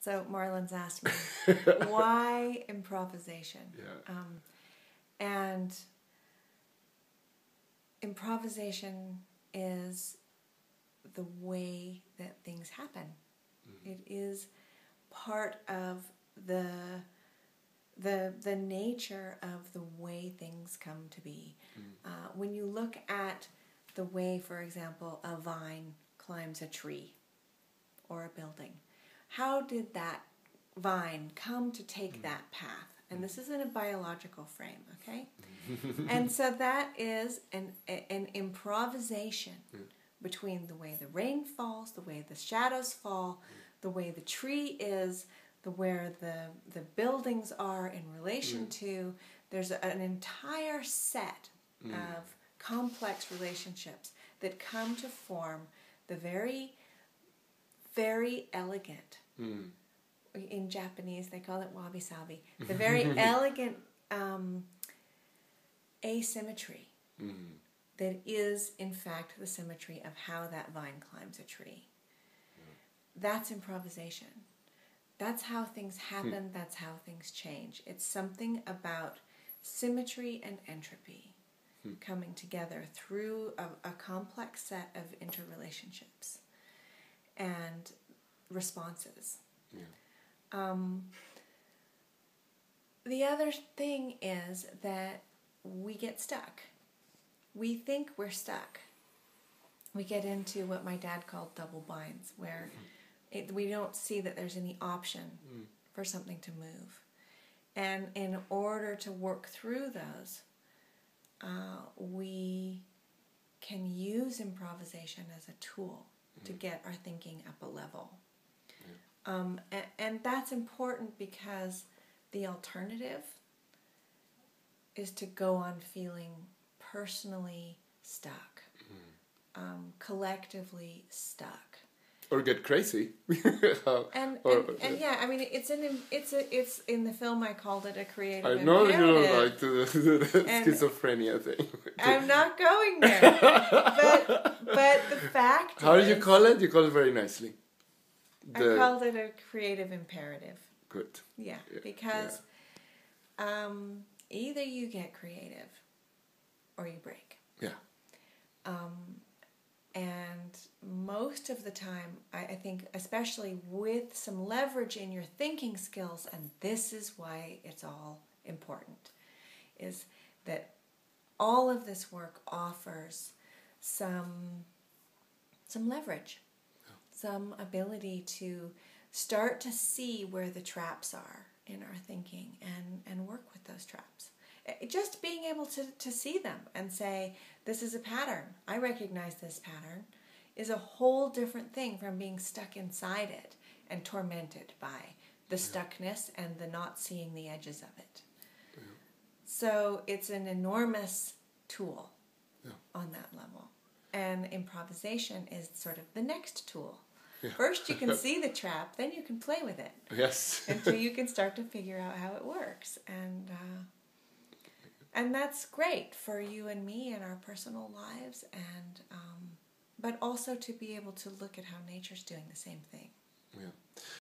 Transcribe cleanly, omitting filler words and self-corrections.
So Marlon's asked me, why improvisation? Yeah. And improvisation is the way that things happen. Mm-hmm. It is part of the nature of the way things come to be. Mm-hmm. When you look at the way, for example, a vine climbs a tree or a building, how did that vine come to take that path? And this is in a biological frame, okay? And so that is an improvisation between the way the rain falls, the way the shadows fall, the way the tree is, where the buildings are in relation to. There's an entire set of complex relationships that come to form the very, very elegant, in Japanese they call it wabi-sabi, the very elegant asymmetry that is in fact the symmetry of how that vine climbs a tree. That's improvisation. That's how things happen, that's how things change. It's something about symmetry and entropy coming together through a complex set of interrelationships and responses. Yeah. The other thing is that we get stuck. We think we're stuck. We get into what my dad called double binds, where we don't see that there's any option for something to move. And in order to work through those, we can use improvisation as a tool to get our thinking up a level. And that's important because the alternative is to go on feeling personally stuck, collectively stuck. Or get crazy. And yeah, I mean, it's in the film. I called it a creative I know imperative. you don't like to do the schizophrenia thing. I'm not going there. but the fact How did you call it? You called it very nicely. I called it a creative imperative. Good. Yeah, because either you get creative or you break. Yeah. And most of the time, I think, especially with some leverage in your thinking skills, and this is why it's all important, is that all of this work offers some leverage, some ability to start to see where the traps are in our thinking and work with those traps. Just being able to see them and say, this is a pattern. I recognize this pattern is a whole different thing from being stuck inside it and tormented by the stuckness and the not seeing the edges of it. Yeah. So it's an enormous tool on that level. And improvisation is sort of the next tool. Yeah. First you can see the trap, then you can play with it. Yes. Until you can start to figure out how it works. And that's great for you and me in our personal lives, and but also to be able to look at how nature's doing the same thing. Yeah.